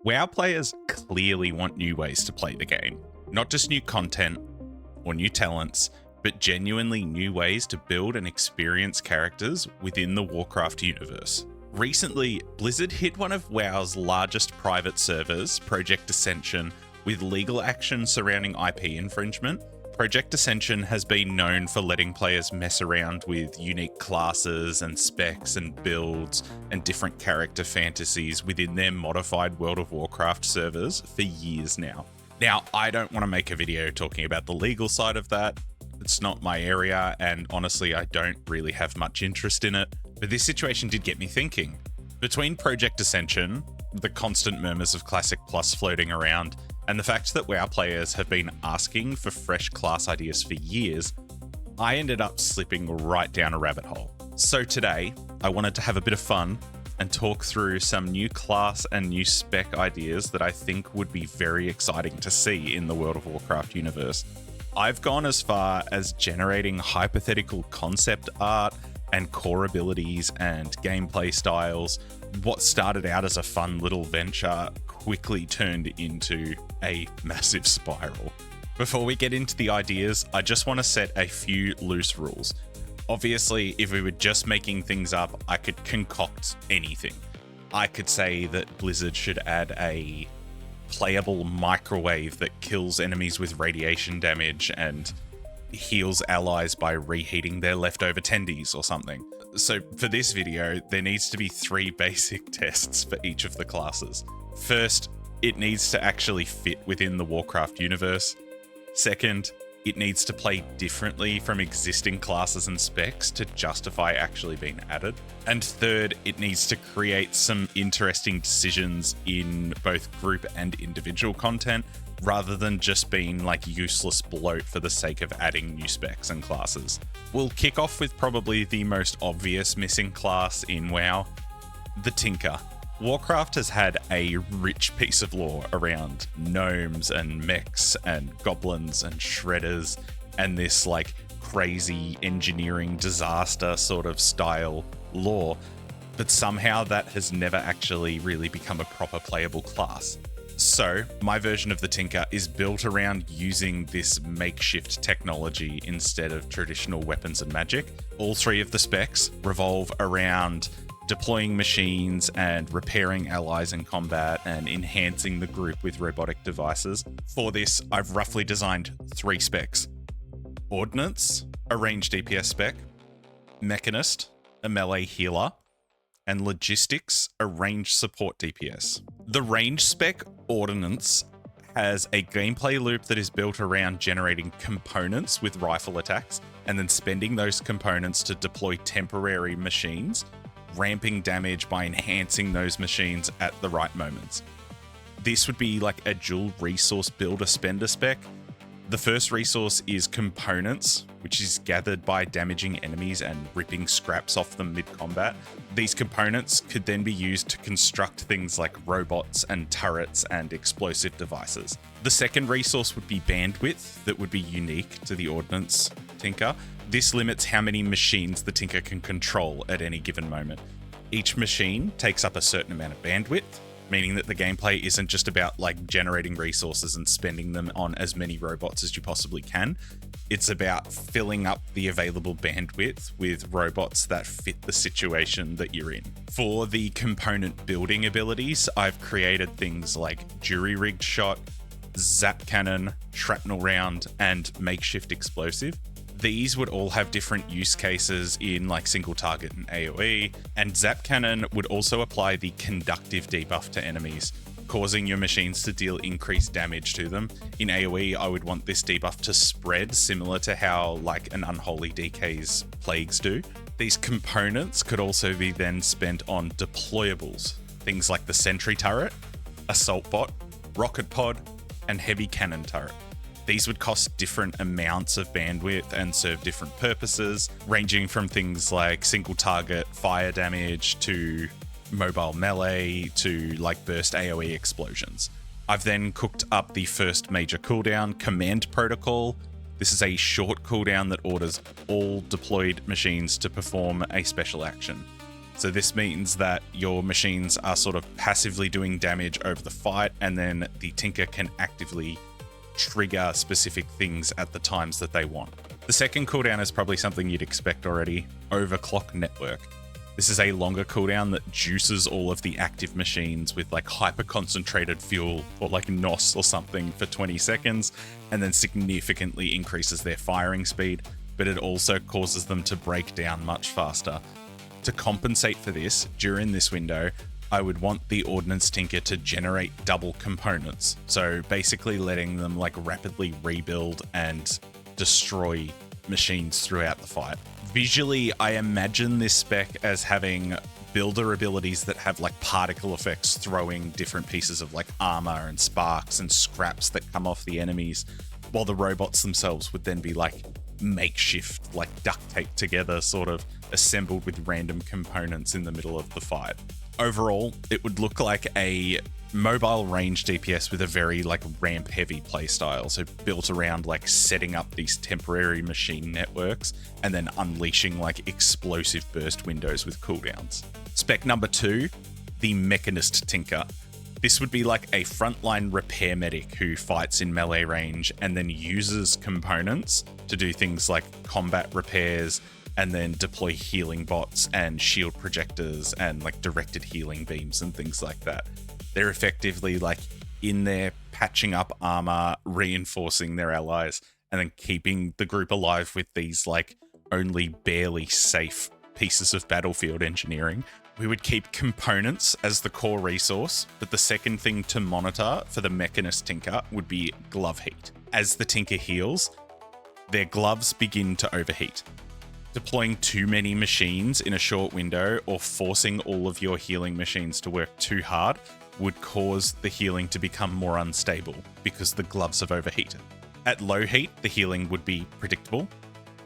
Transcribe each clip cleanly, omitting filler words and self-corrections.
WoW players clearly want new ways to play the game. Not just new content or new talents, but genuinely new ways to build and experience characters within the Warcraft universe. Recently, Blizzard hit one of WoW's largest private servers, Project Ascension, with legal action surrounding IP infringement. Project Ascension has been known for letting players mess around with unique classes and specs and builds and different character fantasies within their modified World of Warcraft servers for years now. Now, I don't want to make a video talking about the legal side of that. It's not my area, and honestly, I don't really have much interest in it. But this situation did get me thinking. Between Project Ascension, the constant murmurs of Classic Plus floating around, and the fact that WoW players have been asking for fresh class ideas for years, I ended up slipping right down a rabbit hole. So today, I wanted to have a bit of fun and talk through some new class and new spec ideas that I think would be very exciting to see in the World of Warcraft universe. I've gone as far as generating hypothetical concept art and core abilities and gameplay styles. What started out as a fun little venture quickly turned into a massive spiral. Before we get into the ideas, I just want to set a few loose rules. Obviously, if we were just making things up, I could concoct anything. I could say that Blizzard should add a playable microwave that kills enemies with radiation damage and heals allies by reheating their leftover tendies or something. So for this video, there needs to be 3 basic tests for each of the classes. First, it needs to actually fit within the Warcraft universe. Second, it needs to play differently from existing classes and specs to justify actually being added. And third, it needs to create some interesting decisions in both group and individual content, rather than just being like useless bloat for the sake of adding new specs and classes. We'll kick off with probably the most obvious missing class in WoW, the Tinker. Warcraft has had a rich piece of lore around gnomes and mechs and goblins and shredders and this like crazy engineering disaster sort of style lore, but somehow that has never actually really become a proper playable class. So my version of the Tinker is built around using this makeshift technology instead of traditional weapons and magic. All 3 of the specs revolve around deploying machines and repairing allies in combat and enhancing the group with robotic devices. For this, I've roughly designed 3 specs. Ordnance, a ranged DPS spec. Mechanist, a melee healer. And Logistics, a ranged support DPS. The range spec Ordnance has a gameplay loop that is built around generating components with rifle attacks and then spending those components to deploy temporary machines, ramping damage by enhancing those machines at the right moments. This would be like a dual resource builder spender spec. The first resource is components, which is gathered by damaging enemies and ripping scraps off them mid-combat. These components could then be used to construct things like robots and turrets and explosive devices. The second resource would be bandwidth that would be unique to the Ordnance Tinker. This limits how many machines the Tinker can control at any given moment. Each machine takes up a certain amount of bandwidth, meaning that the gameplay isn't just about like generating resources and spending them on as many robots as you possibly can. It's about filling up the available bandwidth with robots that fit the situation that you're in. For the component building abilities, I've created things like jury-rigged shot, zap cannon, shrapnel round, and makeshift explosive. These would all have different use cases in like single target and AoE, and Zap Cannon would also apply the conductive debuff to enemies, causing your machines to deal increased damage to them. In AoE, I would want this debuff to spread, similar to how like an Unholy DK's plagues do. These components could also be then spent on deployables, things like the sentry turret, assault bot, rocket pod, and heavy cannon turret. These would cost different amounts of bandwidth and serve different purposes, ranging from things like single target fire damage to mobile melee to like burst AoE explosions. I've then cooked up the first major cooldown, Command Protocol. This is a short cooldown that orders all deployed machines to perform a special action. So this means that your machines are sort of passively doing damage over the fight, and then the Tinker can actively trigger specific things at the times that they want. The second cooldown is probably something you'd expect already, Overclock Network. This is a longer cooldown that juices all of the active machines with like hyper concentrated fuel or like NOS or something for 20 seconds, and then significantly increases their firing speed, but it also causes them to break down much faster. To compensate for this, during this window, I would want the Ordnance Tinker to generate double components. So basically letting them like rapidly rebuild and destroy machines throughout the fight. Visually, I imagine this spec as having builder abilities that have like particle effects, throwing different pieces of like armor and sparks and scraps that come off the enemies, while the robots themselves would then be like makeshift, like duct taped together, sort of assembled with random components in the middle of the fight. Overall, it would look like a mobile range DPS with a very like ramp heavy playstyle, so built around like setting up these temporary machine networks and then unleashing like explosive burst windows with cooldowns. Spec number 2, the Mechanist Tinker. This would be like a frontline repair medic who fights in melee range and then uses components to do things like combat repairs, and then deploy healing bots and shield projectors and like directed healing beams and things like that. They're effectively like in there patching up armor, reinforcing their allies, and then keeping the group alive with these like only barely safe pieces of battlefield engineering. We would keep components as the core resource, but the second thing to monitor for the Mechanist Tinker would be glove heat. As the Tinker heals, their gloves begin to overheat. Deploying too many machines in a short window or forcing all of your healing machines to work too hard would cause the healing to become more unstable because the gloves have overheated. At low heat, the healing would be predictable.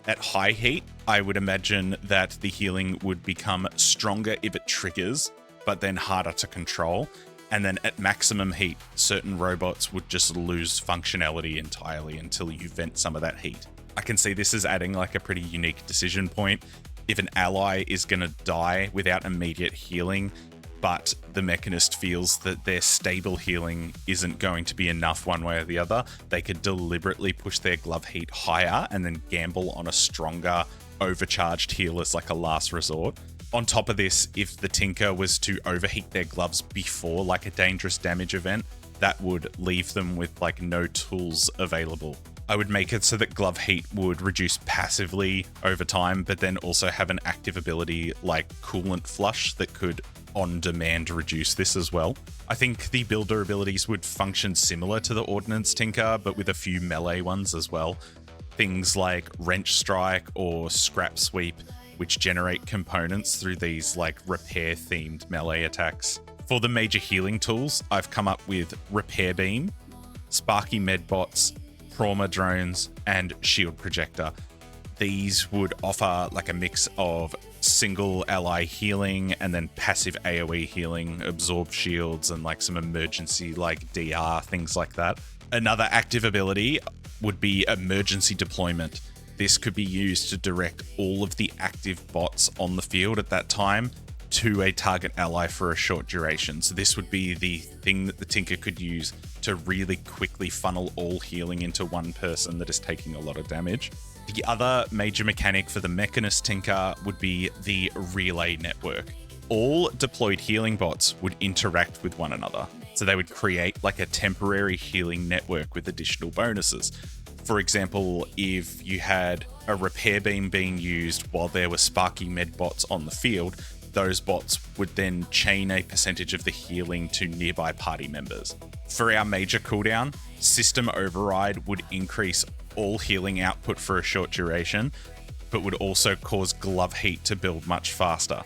At high heat, I would imagine that the healing would become stronger if it triggers, but then harder to control. And then at maximum heat, certain robots would just lose functionality entirely until you vent some of that heat. I can see this as adding like a pretty unique decision point. If an ally is going to die without immediate healing, but the Mechanist feels that their stable healing isn't going to be enough one way or the other, they could deliberately push their glove heat higher and then gamble on a stronger, overcharged heal as like a last resort. On top of this, if the Tinker was to overheat their gloves before like a dangerous damage event, that would leave them with like no tools available. I would make it so that glove heat would reduce passively over time, but then also have an active ability like coolant flush that could on demand reduce this as well. I think the builder abilities would function similar to the Ordnance Tinker, but with a few melee ones as well. Things like Wrench Strike or Scrap Sweep, which generate components through these like repair themed melee attacks. For the major healing tools, I've come up with Repair Beam, Sparky Medbots, Trauma Drones, and Shield Projector. These would offer like a mix of single ally healing and then passive AoE healing, absorb shields, and like some emergency like DR, things like that. Another active ability would be Emergency Deployment. This could be used to direct all of the active bots on the field at that time to a target ally for a short duration. So this would be the thing that the Tinker could use to really quickly funnel all healing into one person that is taking a lot of damage. The other major mechanic for the Mechanist Tinker would be the relay network. All deployed healing bots would interact with one another. So they would create like a temporary healing network with additional bonuses. For example, if you had a repair beam being used while there were Sparky Med bots on the field, those bots would then chain a percentage of the healing to nearby party members. For our major cooldown, System Override would increase all healing output for a short duration, but would also cause glove heat to build much faster.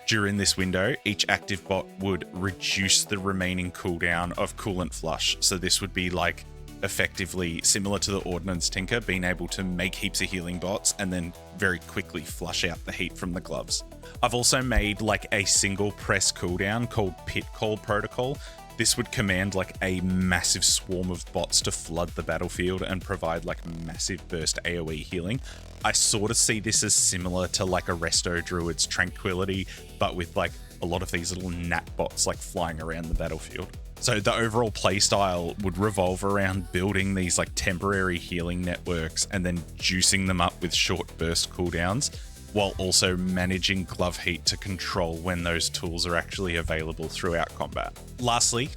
During this window, each active bot would reduce the remaining cooldown of Coolant Flush. So this would be like effectively similar to the Ordnance Tinker, being able to make heaps of healing bots and then very quickly flush out the heat from the gloves. I've also made like a single press cooldown called Pit Call Protocol, This would command like a massive swarm of bots to flood the battlefield and provide like massive burst AoE healing. I sort of see this as similar to like a Resto Druid's Tranquility, but with like a lot of these little gnat bots like flying around the battlefield. So the overall playstyle would revolve around building these like temporary healing networks and then juicing them up with short burst cooldowns, while also managing glove heat to control when those tools are actually available throughout combat. Lastly,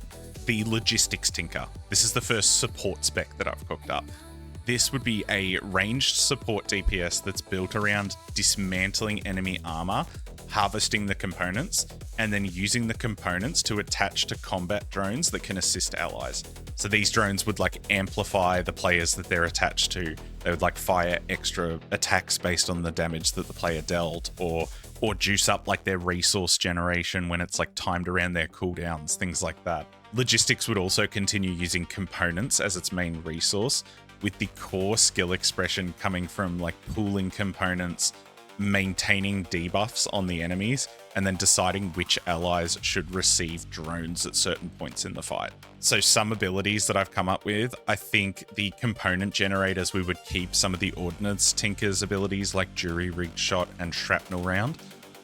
the Logistics Tinker. This is the first support spec that I've cooked up. This would be a ranged support DPS that's built around dismantling enemy armor, harvesting the components, and then using the components to attach to combat drones that can assist allies. So these drones would like amplify the players that they're attached to. They would like fire extra attacks based on the damage that the player dealt, or juice up like their resource generation when it's like timed around their cooldowns, things like that. Logistics would also continue using components as its main resource, with the core skill expression coming from like pooling components, maintaining debuffs on the enemies, and then deciding which allies should receive drones at certain points in the fight. So some abilities that I've come up with, I think the component generators, we would keep some of the Ordnance Tinker's abilities like Jury Rigged Shot and Shrapnel Round,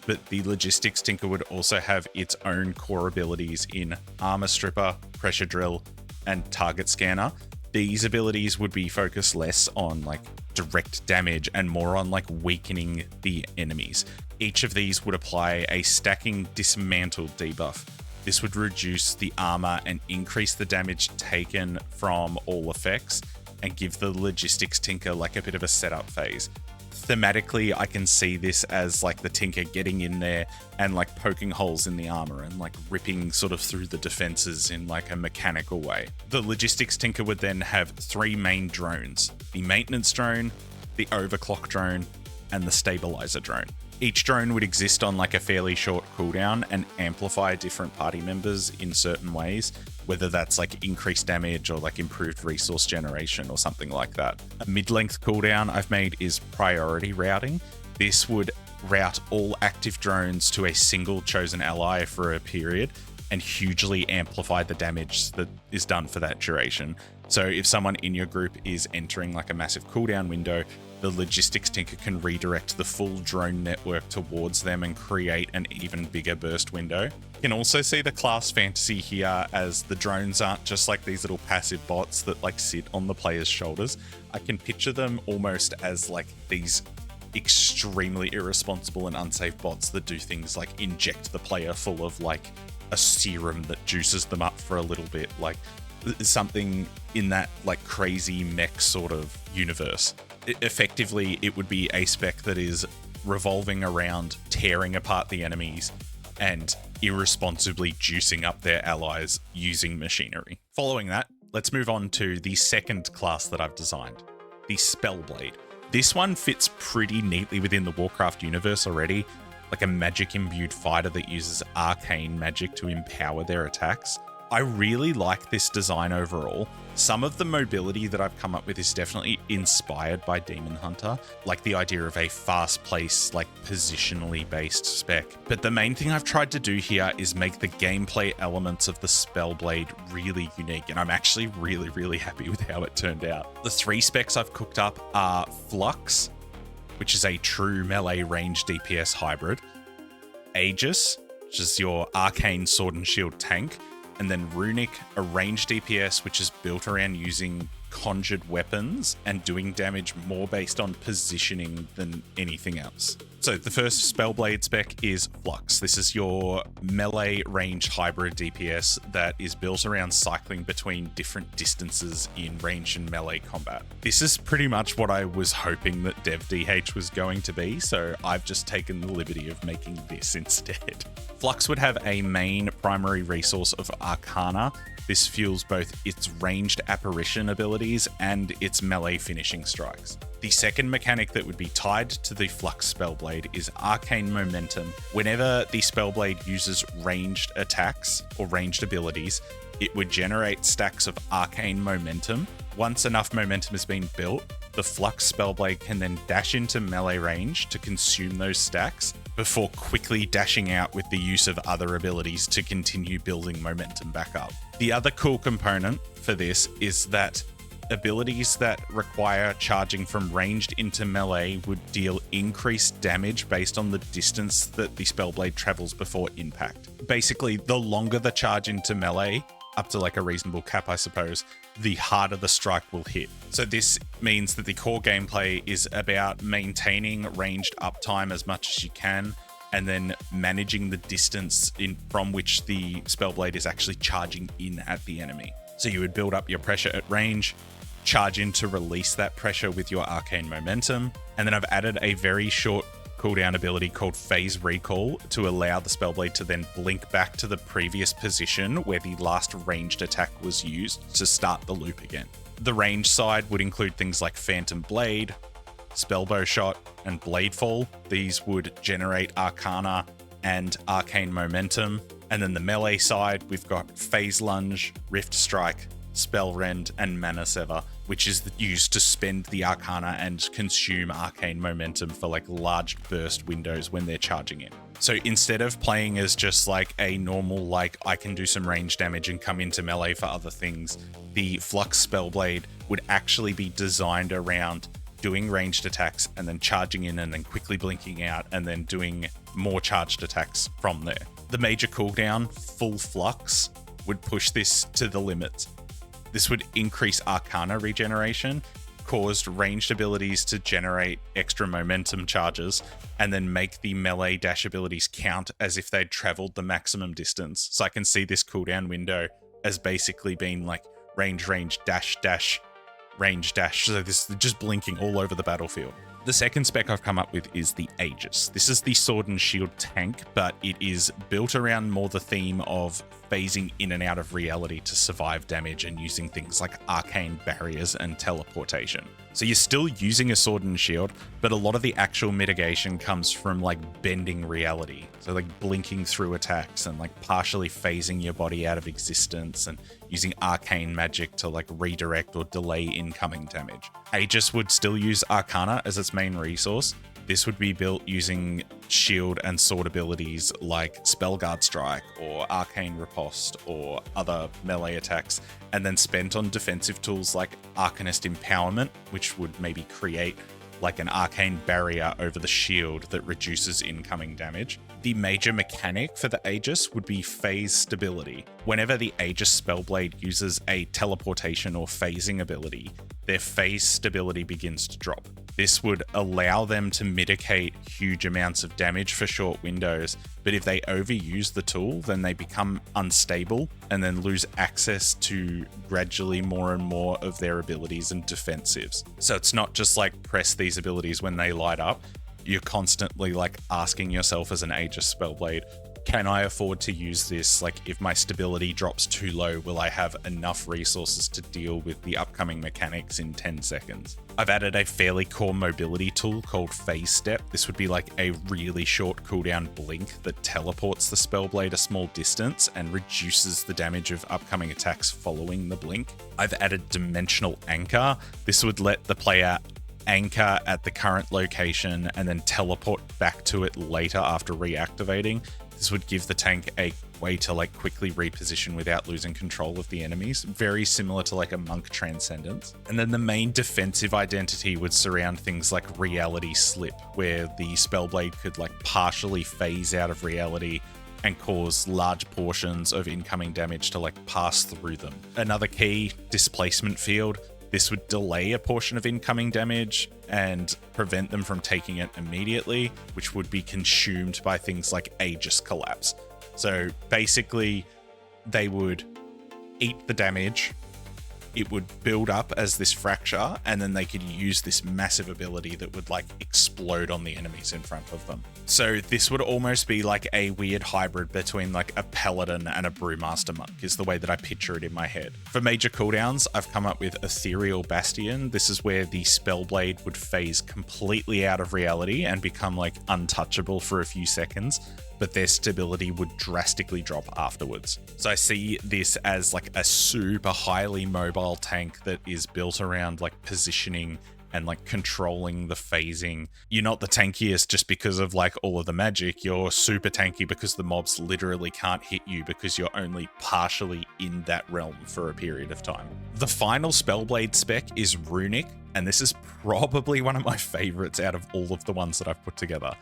but the Logistics Tinker would also have its own core abilities in Armor Stripper, Pressure Drill, and Target Scanner. These abilities would be focused less on like direct damage and more on like weakening the enemies. Each of these would apply a stacking dismantle debuff. This would reduce the armor and increase the damage taken from all effects and give the Logistics Tinker like a bit of a setup phase. Thematically, I can see this as like the Tinker getting in there and like poking holes in the armor and like ripping sort of through the defenses in like a mechanical way. The Logistics Tinker would then have 3 main drones: the Maintenance Drone, the Overclock Drone, and the Stabilizer Drone. Each drone would exist on like a fairly short cooldown and amplify different party members in certain ways, whether that's like increased damage or like improved resource generation or something like that. A mid-length cooldown I've made is Priority Routing. This would route all active drones to a single chosen ally for a period and hugely amplify the damage that is done for that duration. So if someone in your group is entering like a massive cooldown window, the Logistics Tinker can redirect the full drone network towards them and create an even bigger burst window. You can also see the class fantasy here, as the drones aren't just like these little passive bots that like sit on the player's shoulders. I can picture them almost as like these extremely irresponsible and unsafe bots that do things like inject the player full of like a serum that juices them up for a little bit, like something in that like crazy mech sort of universe. Effectively, it would be a spec that is revolving around tearing apart the enemies and irresponsibly juicing up their allies using machinery. Following that, let's move on to the second class that I've designed, the Spellblade. This one fits pretty neatly within the Warcraft universe already, like a magic-imbued fighter that uses arcane magic to empower their attacks. I really like this design overall. Some of the mobility that I've come up with is definitely inspired by Demon Hunter, like the idea of a fast-paced, like positionally based spec. But the main thing I've tried to do here is make the gameplay elements of the Spellblade really unique, and I'm actually really happy with how it turned out. The 3 specs I've cooked up are Flux, which is a true melee range DPS hybrid, Aegis, which is your arcane sword and shield tank, and then Runic, a range DPS which is built around using conjured weapons and doing damage more based on positioning than anything else. So the first Spellblade spec is Flux. This is your melee range hybrid DPS that is built around cycling between different distances in range and melee combat. This is pretty much what I was hoping that DevDH was going to be, so I've just taken the liberty of making this instead. Flux would have a main primary resource of Arcana. This fuels both its ranged apparition abilities and its melee finishing strikes. The second mechanic that would be tied to the Flux Spellblade is Arcane Momentum. Whenever the Spellblade uses ranged attacks or ranged abilities, it would generate stacks of Arcane Momentum. Once enough momentum has been built, the Flux Spellblade can then dash into melee range to consume those stacks before quickly dashing out with the use of other abilities to continue building momentum back up. The other cool component for this is that abilities that require charging from ranged into melee would deal increased damage based on the distance that the Spellblade travels before impact. Basically, the longer the charge into melee, up to like a reasonable cap, I suppose, the harder the strike will hit. So this means that the core gameplay is about maintaining ranged uptime as much as you can, and then managing the distance from which the Spellblade is actually charging in at the enemy. So you would build up your pressure at range, charge in to release that pressure with your arcane momentum, and then I've added a very short cooldown ability called Phase Recall to allow the Spellblade to then blink back to the previous position where the last ranged attack was used to start the loop again. The range side would include things like Phantom Blade, Spellbow Shot, and Bladefall. These would generate Arcana and Arcane Momentum. And then the melee side, we've got Phase Lunge, Rift Strike, Spell Rend, and Mana Sever, which is used to spend the Arcana and consume Arcane Momentum for like large burst windows when they're charging in. So instead of playing as just like a normal, like I can do some range damage and come into melee for other things, the Flux Spellblade would actually be designed around doing ranged attacks and then charging in and then quickly blinking out and then doing more charged attacks from there. The major cooldown, Full Flux, would push this to the limits. This would increase Arcana regeneration, caused ranged abilities to generate extra momentum charges, and then make the melee dash abilities count as if they'd traveled the maximum distance. So I can see this cooldown window as basically being like range, dash, range, dash. So this is just blinking all over the battlefield. The second spec I've come up with is the Aegis. This is the sword and shield tank, but it is built around more the theme of phasing in and out of reality to survive damage and using things like arcane barriers and teleportation. So you're still using a sword and shield, but a lot of the actual mitigation comes from like bending reality. So like blinking through attacks and like partially phasing your body out of existence and using arcane magic to like redirect or delay incoming damage. Aegis would still use Arcana as its main resource. This would be built using shield and sword abilities like Spellguard Strike or Arcane Riposte or other melee attacks, and then spent on defensive tools like Arcanist Empowerment, which would maybe create like an arcane barrier over the shield that reduces incoming damage. The major mechanic for the Aegis would be phase stability. Whenever the Aegis Spellblade uses a teleportation or phasing ability, their phase stability begins to drop. This would allow them to mitigate huge amounts of damage for short windows, but if they overuse the tool, then they become unstable and then lose access to gradually more and more of their abilities and defensives. So it's not just like press these abilities when they light up. You're constantly like asking yourself as an Aegis Spellblade, can I afford to use this? Like if my stability drops too low, will I have enough resources to deal with the upcoming mechanics in 10 seconds? I've added a fairly core mobility tool called Phase Step. This would be like a really short cooldown blink that teleports the Spellblade a small distance and reduces the damage of upcoming attacks following the blink. I've added Dimensional Anchor. This would let the player anchor at the current location and then teleport back to it later after reactivating. This would give the tank a way to like quickly reposition without losing control of the enemies, very similar to like a monk transcendence. And then the main defensive identity would surround things like reality slip, where the Spellblade could like partially phase out of reality and cause large portions of incoming damage to like pass through them. Another key, displacement field. This would delay a portion of incoming damage and prevent them from taking it immediately, which would be consumed by things like Aegis Collapse. So basically, they would eat the damage, it would build up as this fracture, and then they could use this massive ability that would like explode on the enemies in front of them. So this would almost be like a weird hybrid between like a paladin and a brewmaster monk is the way that I picture it in my head. For major cooldowns, I've come up with Ethereal Bastion. This is where the Spellblade would phase completely out of reality and become like untouchable for a few seconds, but their stability would drastically drop afterwards. So I see this as like a super highly mobile tank that is built around like positioning and like controlling the phasing. You're not the tankiest just because of like all of the magic. You're super tanky because the mobs literally can't hit you because you're only partially in that realm for a period of time. The final Spellblade spec is Runic, and this is probably one of my favorites out of all of the ones that I've put together.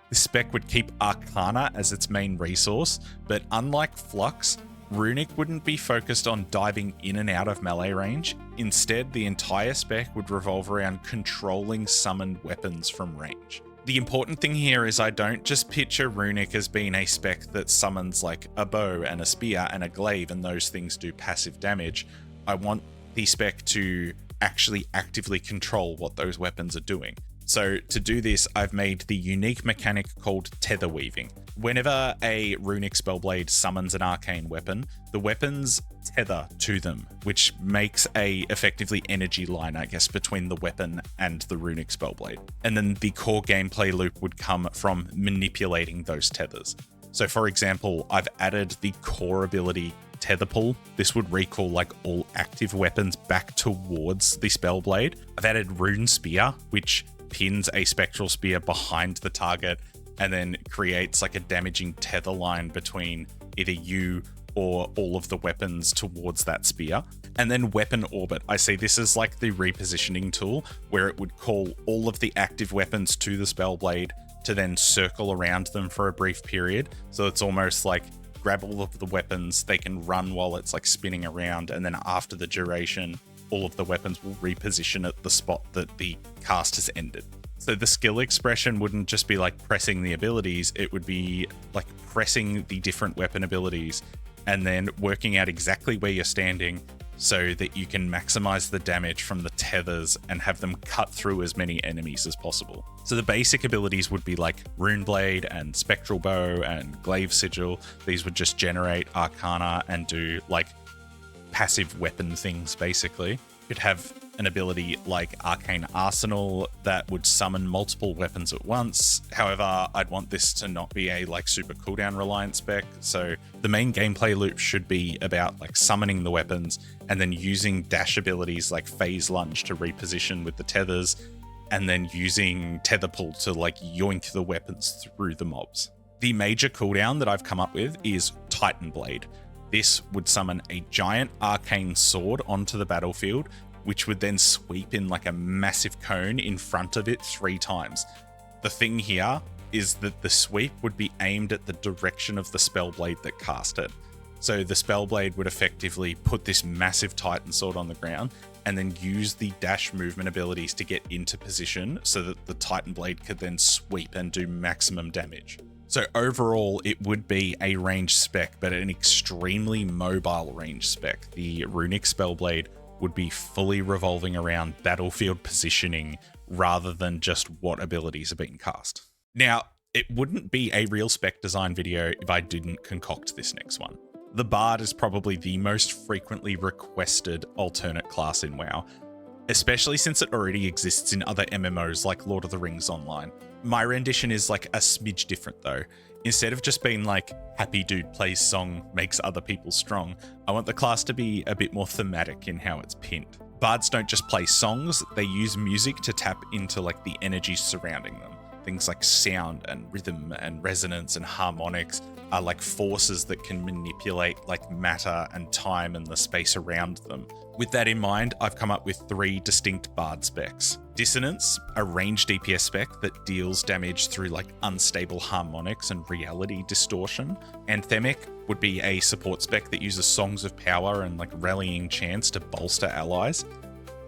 This spec would keep Arcana as its main resource, but unlike Flux, Runic wouldn't be focused on diving in and out of melee range. Instead, the entire spec would revolve around controlling summoned weapons from range. The important thing here is I don't just picture Runic as being a spec that summons like a bow and a spear and a glaive and those things do passive damage. I want the spec to actually actively control what those weapons are doing. So to do this, I've made the unique mechanic called tether weaving. Whenever a Runic Spellblade summons an arcane weapon, the weapons tether to them, which makes a effectively energy line, I guess, between the weapon and the Runic Spellblade. And then the core gameplay loop would come from manipulating those tethers. So for example, I've added the core ability Tether Pull. This would recall like all active weapons back towards the Spellblade. I've added Rune Spear, which pins a spectral spear behind the target and then creates like a damaging tether line between either you or all of the weapons towards that spear. And then Weapon Orbit. I see this as like the repositioning tool where it would call all of the active weapons to the Spellblade to then circle around them for a brief period. So it's almost like grab all of the weapons, they can run while it's like spinning around, and then after the duration, all of the weapons will reposition at the spot that the cast has ended. So the skill expression wouldn't just be like pressing the abilities, it would be like pressing the different weapon abilities and then working out exactly where you're standing so that you can maximize the damage from the tethers and have them cut through as many enemies as possible. So the basic abilities would be like Runeblade and Spectral Bow and Glaive Sigil. These would just generate Arcana and do like passive weapon things, basically. You'd have an ability like Arcane Arsenal that would summon multiple weapons at once. However, I'd want this to not be a like super cooldown reliant spec. So the main gameplay loop should be about like summoning the weapons and then using dash abilities like Phase Lunge to reposition with the tethers, and then using Tether Pull to like yoink the weapons through the mobs. The major cooldown that I've come up with is Titan Blade. This would summon a giant arcane sword onto the battlefield, which would then sweep in like a massive cone in front of it 3 times. The thing here is that the sweep would be aimed at the direction of the Spellblade that cast it. So the Spellblade would effectively put this massive Titan sword on the ground and then use the dash movement abilities to get into position so that the Titan Blade could then sweep and do maximum damage. So overall, it would be a range spec, but an extremely mobile range spec. The Runic Spellblade would be fully revolving around battlefield positioning rather than just what abilities are being cast. Now, it wouldn't be a real spec design video if I didn't concoct this next one. The Bard is probably the most frequently requested alternate class in WoW, especially since it already exists in other MMOs like Lord of the Rings Online. My rendition is like a smidge different though. Instead of just being like, happy dude plays song, makes other people strong, I want the class to be a bit more thematic in how it's pinned. Bards don't just play songs, they use music to tap into like the energies surrounding them. Things like sound and rhythm and resonance and harmonics are like forces that can manipulate like matter and time and the space around them. With that in mind, I've come up with 3 distinct Bard specs. Dissonance, a range DPS spec that deals damage through like unstable harmonics and reality distortion. Anthemic would be a support spec that uses songs of power and like rallying chants to bolster allies.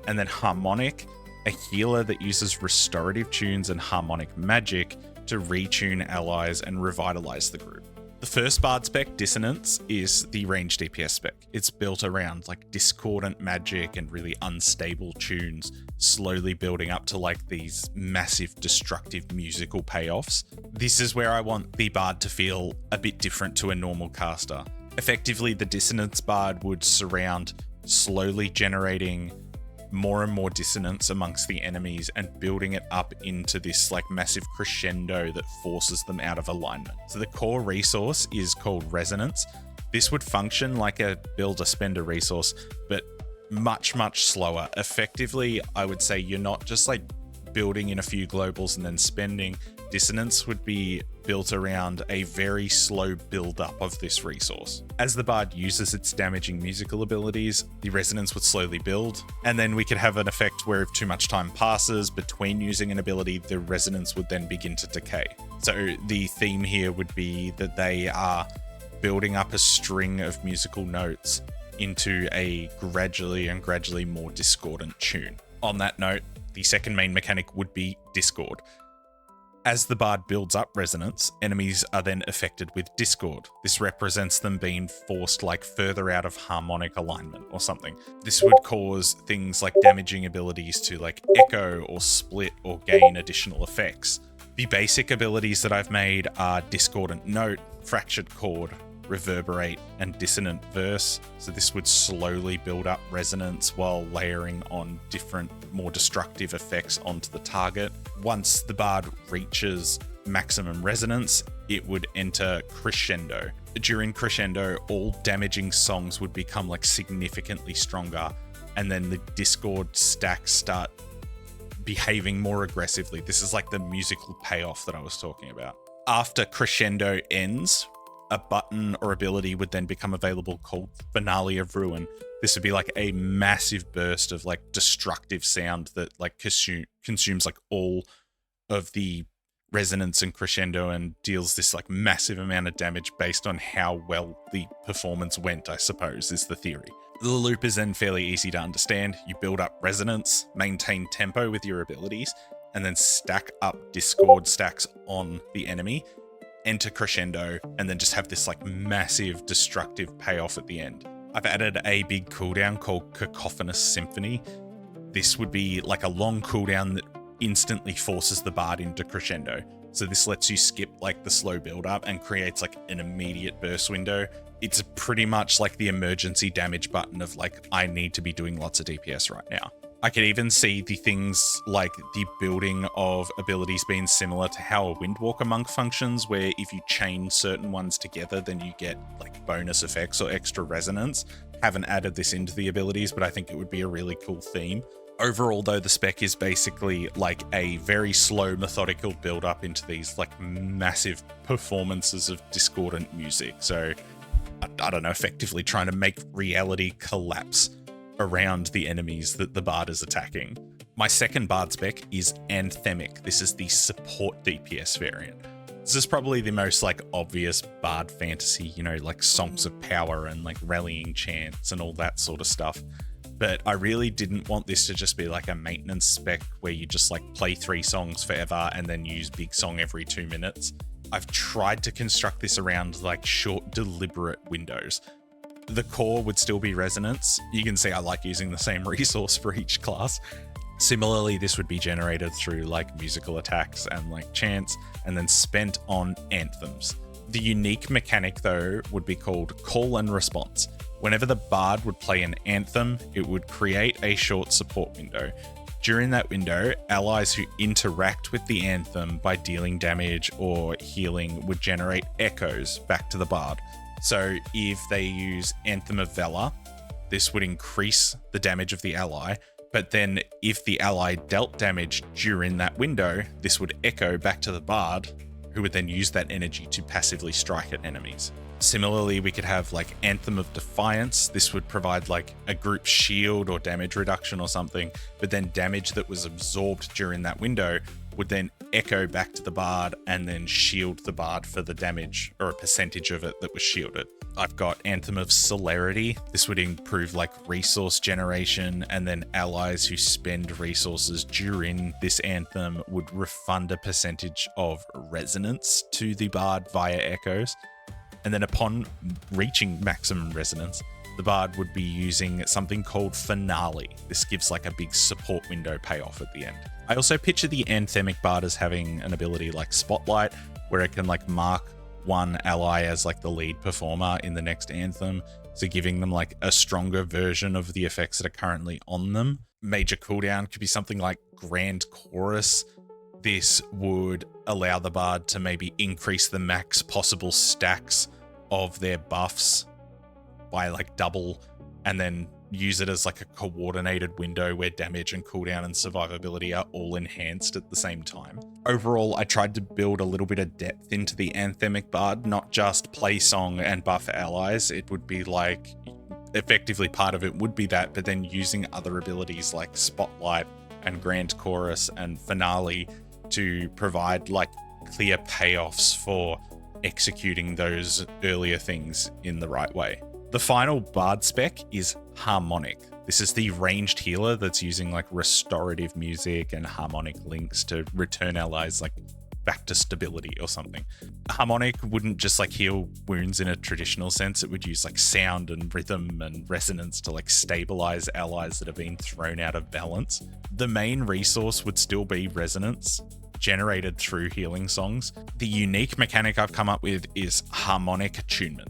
And then Harmonic, a healer that uses restorative tunes and harmonic magic to retune allies and revitalize the group. The first Bard spec, Dissonance, is the range DPS spec. It's built around like discordant magic and really unstable tunes, slowly building up to like these massive destructive musical payoffs. This is where I want the Bard to feel a bit different to a normal caster. Effectively, the Dissonance Bard would surround slowly generating more and more dissonance amongst the enemies and building it up into this like massive crescendo that forces them out of alignment. So the core resource is called Resonance. This would function like a build a spender resource, but much, much slower. Effectively, I would say you're not just like building in a few globals and then spending. Dissonance would be built around a very slow build-up of this resource. As the bard uses its damaging musical abilities, the resonance would slowly build, and then we could have an effect where if too much time passes between using an ability, the resonance would then begin to decay. So the theme here would be that they are building up a string of musical notes into a gradually more discordant tune. On that note, the second main mechanic would be discord. As the bard builds up resonance, enemies are then affected with discord. This represents them being forced like further out of harmonic alignment or something. This would cause things like damaging abilities to like echo or split or gain additional effects. The basic abilities that I've made are discordant note, fractured chord, reverberate, and dissonant verse. So this would slowly build up resonance while layering on different, more destructive effects onto the target. Once the bard reaches maximum resonance, it would enter crescendo. During crescendo, all damaging songs would become like significantly stronger, and then the discord stacks start behaving more aggressively. This is like the musical payoff that I was talking about. After crescendo ends, a button or ability would then become available called Finale of Ruin. This would be like a massive burst of like destructive sound that like consumes like all of the resonance and crescendo and deals this like massive amount of damage based on how well the performance went, I suppose, is the theory. The loop is then fairly easy to understand. You build up resonance, maintain tempo with your abilities, and then stack up discord stacks on the enemy, enter crescendo, and then just have this like massive destructive payoff at the end. I've added a big cooldown called Cacophonous Symphony. This would be like a long cooldown that instantly forces the bard into crescendo. So this lets you skip like the slow build up and creates like an immediate burst window. It's pretty much like the emergency damage button of like, I need to be doing lots of DPS right now. I could even see the things like the building of abilities being similar to how a Windwalker monk functions, where if you chain certain ones together, then you get like bonus effects or extra resonance. Haven't added this into the abilities, but I think it would be a really cool theme. Overall, though, the spec is basically like a very slow, methodical build up into these like massive performances of discordant music. So I don't know, effectively trying to make reality collapse around the enemies that the bard is attacking. My second bard spec is Anthemic. This is the support DPS variant. This is probably the most like obvious bard fantasy, you know, like songs of power and like rallying chants and all that sort of stuff. But I really didn't want this to just be like a maintenance spec where you just like play 3 songs forever and then use big song every 2 minutes. I've tried to construct this around like short, deliberate windows. The core would still be resonance. You can see I like using the same resource for each class. Similarly, this would be generated through like musical attacks and like chants, and then spent on anthems. The unique mechanic though would be called call and response. Whenever the bard would play an anthem, it would create a short support window. During that window, allies who interact with the anthem by dealing damage or healing would generate echoes back to the bard. So if they use Anthem of Valor, this would increase the damage of the ally, but then if the ally dealt damage during that window, this would echo back to the bard, who would then use that energy to passively strike at enemies. Similarly, we could have like Anthem of Defiance. This would provide like a group shield or damage reduction or something, but then damage that was absorbed during that window would then echo back to the bard and then shield the bard for the damage or a percentage of it that was shielded. I've got Anthem of Celerity. This would improve like resource generation, and then allies who spend resources during this anthem would refund a percentage of resonance to the bard via echoes. And then upon reaching maximum resonance, the bard would be using something called Finale. This gives like a big support window payoff at the end. I also picture the Anthemic bard as having an ability like Spotlight, where it can like mark one ally as like the lead performer in the next anthem, so giving them like a stronger version of the effects that are currently on them. Major cooldown could be something like Grand Chorus. This would allow the bard to maybe increase the max possible stacks of their buffs by like double, and then use it as like a coordinated window where damage and cooldown and survivability are all enhanced at the same time. Overall, I tried to build a little bit of depth into the Anthemic Bard, not just play song and buff allies. It would be like, effectively part of it would be that, but then using other abilities like Spotlight and Grand Chorus and Finale to provide like clear payoffs for executing those earlier things in the right way. The final Bard spec is Harmonic. This is the ranged healer that's using like restorative music and harmonic links to return allies like back to stability or something. Harmonic wouldn't just like heal wounds in a traditional sense. It would use like sound and rhythm and resonance to like stabilize allies that have been thrown out of balance. The main resource would still be resonance, generated through healing songs. The unique mechanic I've come up with is harmonic attunement.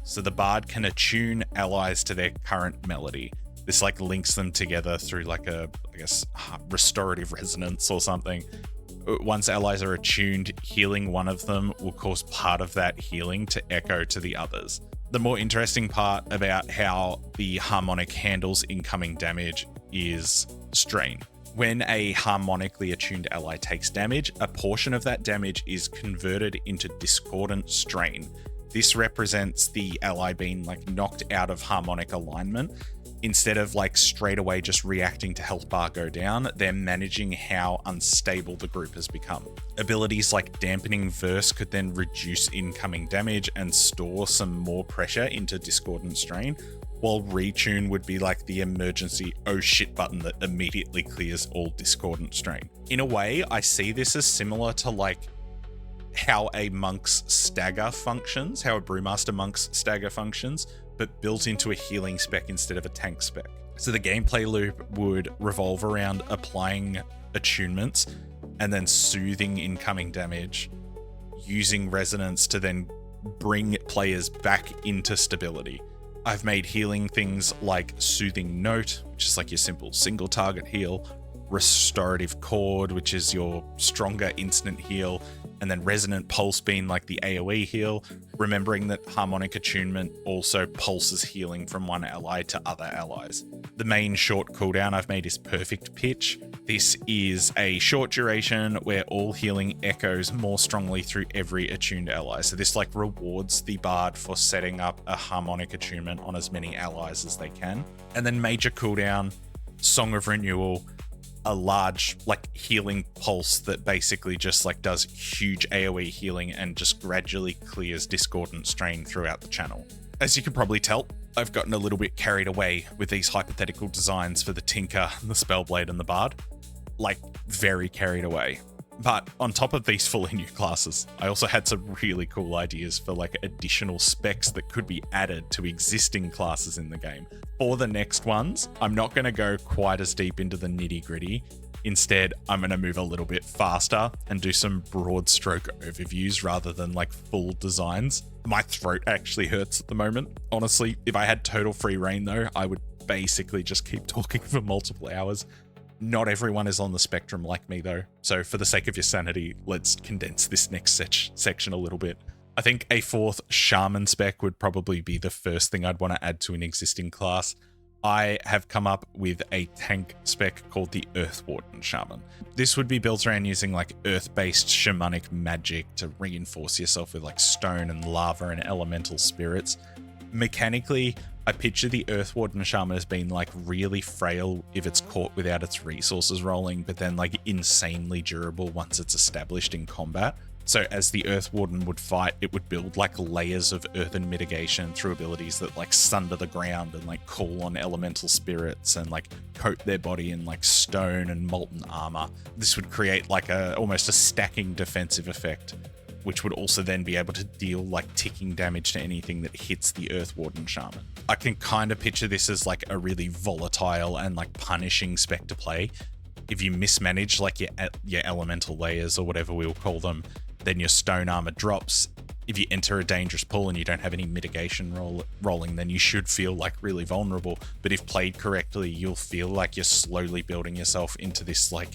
So the bard can attune allies to their current melody. This like links them together through like a, I guess, restorative resonance or something. Once allies are attuned, healing one of them will cause part of that healing to echo to the others. The more interesting part about how the harmonic handles incoming damage is strain. When a harmonically attuned ally takes damage, a portion of that damage is converted into discordant strain. This represents the ally being like knocked out of harmonic alignment. Instead of like straight away just reacting to health bar go down, they're managing how unstable the group has become. Abilities like dampening verse could then reduce incoming damage and store some more pressure into discordant strain, while retune would be like the emergency oh shit button that immediately clears all discordant strain. In a way, I see this as similar to like how a monk's stagger functions, how a brewmaster monk's stagger functions, but built into a healing spec instead of a tank spec. So the gameplay loop would revolve around applying attunements and then soothing incoming damage, using resonance to then bring players back into stability. I've made healing things like Soothing Note, which is like your simple single target heal, Restorative Chord, which is your stronger instant heal, and then Resonant Pulse being like the AoE heal, remembering that Harmonic Attunement also pulses healing from one ally to other allies. The main short cooldown I've made is Perfect Pitch. This is a short duration where all healing echoes more strongly through every attuned ally. So this like rewards the bard for setting up a harmonic attunement on as many allies as they can. And then major cooldown, Song of Renewal, a large like healing pulse that basically just like does huge AoE healing and just gradually clears discordant strain throughout the channel. As you can probably tell, I've gotten a little bit carried away with these hypothetical designs for the Tinker, the Spellblade, and the Bard. Like, very carried away. But on top of these fully new classes, I also had some really cool ideas for like additional specs that could be added to existing classes in the game. For the next ones, I'm not going to go quite as deep into the nitty gritty. Instead, I'm going to move a little bit faster and do some broad stroke overviews rather than like full designs. My throat actually hurts at the moment. Honestly, if I had total free reign though, I would basically just keep talking for multiple hours. Not everyone is on the spectrum like me though, so for the sake of your sanity, let's condense this next section a little bit. I think a fourth Shaman spec would probably be the first thing I'd want to add to an existing class. I have come up with a tank spec called the Earthwarden Shaman. This would be built around using like earth-based shamanic magic to reinforce yourself with like stone and lava and elemental spirits. Mechanically, I picture the Earthwarden Shaman as being like really frail if it's caught without its resources rolling, but then like insanely durable once it's established in combat. So as the Earthwarden would fight, it would build like layers of earthen mitigation through abilities that like sunder the ground and like call on elemental spirits and like coat their body in like stone and molten armor. This would create like almost a stacking defensive effect, which would also then be able to deal like ticking damage to anything that hits the Earthwarden Shaman. I can kind of picture this as like a really volatile and like punishing spec to play. If you mismanage like your elemental layers or whatever we'll call them, then your stone armor drops. If you enter a dangerous pool and you don't have any mitigation rolling, then you should feel like really vulnerable. But if played correctly, you'll feel like you're slowly building yourself into this like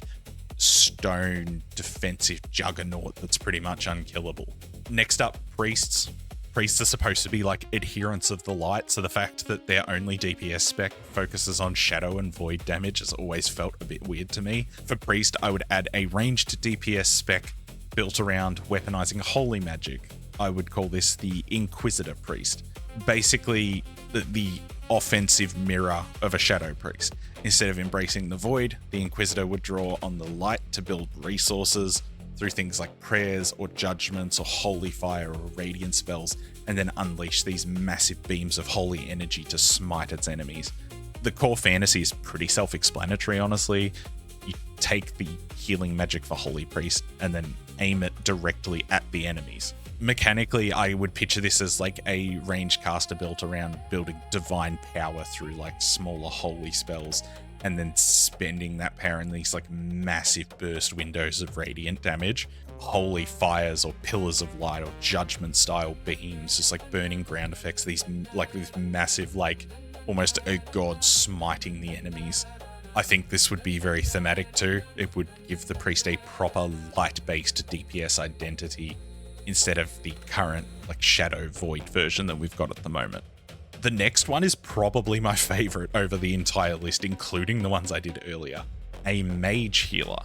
stone defensive juggernaut that's pretty much unkillable. Next up, priests. Priests are supposed to be like adherents of the light, so the fact that their only DPS spec focuses on shadow and void damage has always felt a bit weird to me. For Priest, I would add a ranged DPS spec built around weaponizing holy magic. I would call this the Inquisitor Priest. Basically, the offensive mirror of a Shadow Priest. Instead of embracing the void, the Inquisitor would draw on the light to build resources through things like prayers or judgments or holy fire or radiant spells, and then unleash these massive beams of holy energy to smite its enemies. The core fantasy is pretty self-explanatory, honestly. You take the healing magic for Holy Priest and then aim it directly at the enemies. Mechanically, I would picture this as like a range caster built around building divine power through like smaller holy spells, and then spending that power in these like massive burst windows of radiant damage. Holy fires or pillars of light or judgment style beams, just like burning ground effects, these massive, like almost a god smiting the enemies. I think this would be very thematic too. It would give the priest a proper light-based DPS identity instead of the current like shadow void version that we've got at the moment. The next one is probably my favorite over the entire list, including the ones I did earlier. A Mage Healer.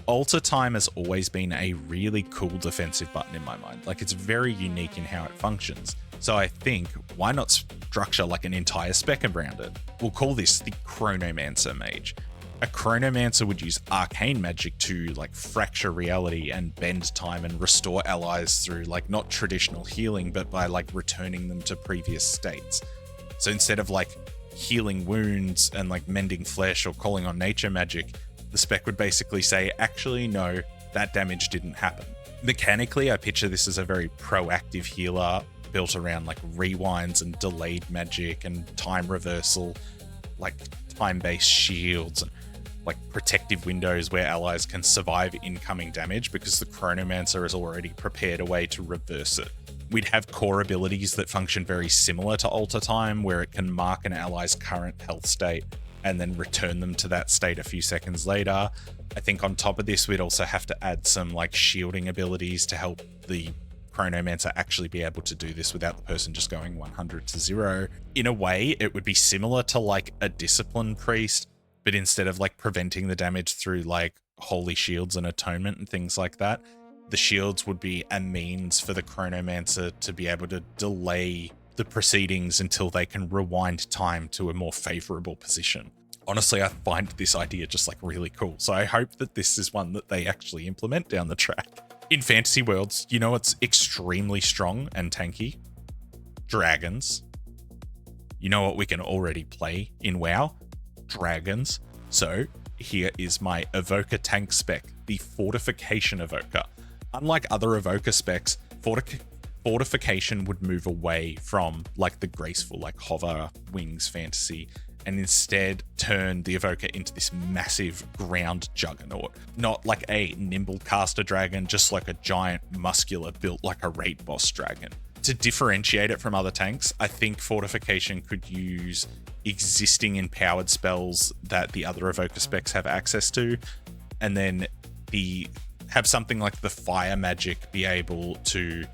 Alter Time has always been a really cool defensive button in my mind. Like, it's very unique in how it functions. So I think, why not structure like an entire spec around it? We'll call this the Chronomancer Mage. A Chronomancer would use arcane magic to like fracture reality and bend time and restore allies through like not traditional healing, but by like returning them to previous states. So instead of like healing wounds and like mending flesh or calling on nature magic, the spec would basically say, actually, no, that damage didn't happen. Mechanically, I picture this as a very proactive healer built around like rewinds and delayed magic and time reversal, like time-based shields and like protective windows where allies can survive incoming damage because the Chronomancer has already prepared a way to reverse it. We'd have core abilities that function very similar to Alter Time, where it can mark an ally's current health state and then return them to that state a few seconds later. I think on top of this, we'd also have to add some like shielding abilities to help the Chronomancer actually be able to do this without the person just going 100 to 0. In a way, it would be similar to like a Discipline Priest, but instead of like preventing the damage through like holy shields and atonement and things like that, the shields would be a means for the Chronomancer to be able to delay the proceedings until they can rewind time to a more favorable position. Honestly, I find this idea just like really cool. So I hope that this is one that they actually implement down the track. In fantasy worlds, you know what's extremely strong and tanky? Dragons. You know what we can already play in WoW? Dragons. So here is my Evoker tank spec, the Fortification Evoker. Unlike other Evoker specs, Fortification would move away from like the graceful like hover wings fantasy and instead turn the Evoker into this massive ground juggernaut. Not like a nimble caster dragon, just like a giant muscular built like a raid boss dragon. To differentiate it from other tanks, I think Fortification could use existing empowered spells that the other Evoker specs have access to, and then have something like the fire magic be able to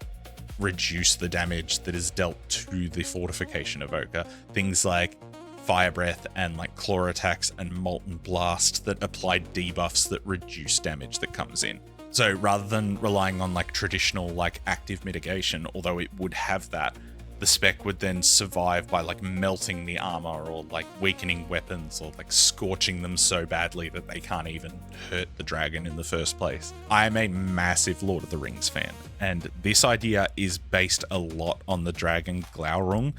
reduce the damage that is dealt to the Fortification Evoker. Things like Fire Breath and like Claw attacks and Molten Blast that apply debuffs that reduce damage that comes in. So rather than relying on like traditional like active mitigation, although it would have that, the spec would then survive by like melting the armor or like weakening weapons or like scorching them so badly that they can't even hurt the dragon in the first place. I am a massive Lord of the Rings fan, and this idea is based a lot on the dragon Glaurung.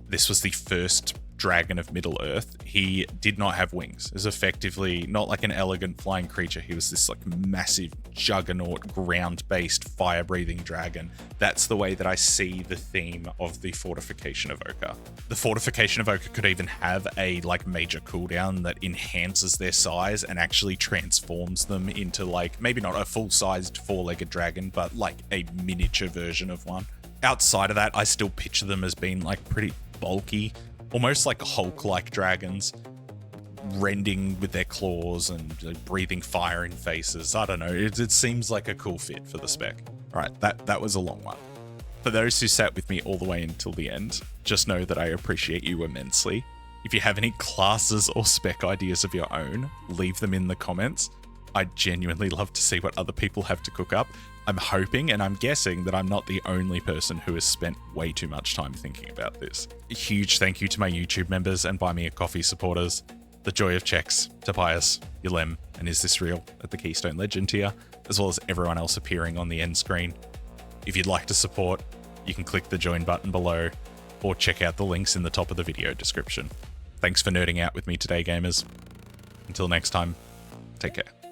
This was the first dragon of Middle-earth. He did not have wings. He was effectively not like an elegant flying creature. He was this like massive juggernaut ground-based fire-breathing dragon. That's the way that I see the theme of the Fortification Evoker. The Fortification Evoker could even have a like major cooldown that enhances their size and actually transforms them into like maybe not a full-sized four-legged dragon, but like a miniature version of one. Outside of that, I still picture them as being like pretty bulky, almost like Hulk-like dragons, rending with their claws and breathing fire in faces. I don't know. It seems like a cool fit for the spec. All right, that was a long one. For those who sat with me all the way until the end, just know that I appreciate you immensely. If you have any classes or spec ideas of your own, leave them in the comments. I'd genuinely love to see what other people have to cook up. I'm hoping and I'm guessing that I'm not the only person who has spent way too much time thinking about this. A huge thank you to my YouTube members and Buy Me a Coffee supporters. The Joy of Checks, Tobias, Yulem, and Is This Real at the Keystone Legend tier, as well as everyone else appearing on the end screen. If you'd like to support, you can click the join button below or check out the links in the top of the video description. Thanks for nerding out with me today, gamers. Until next time, take care.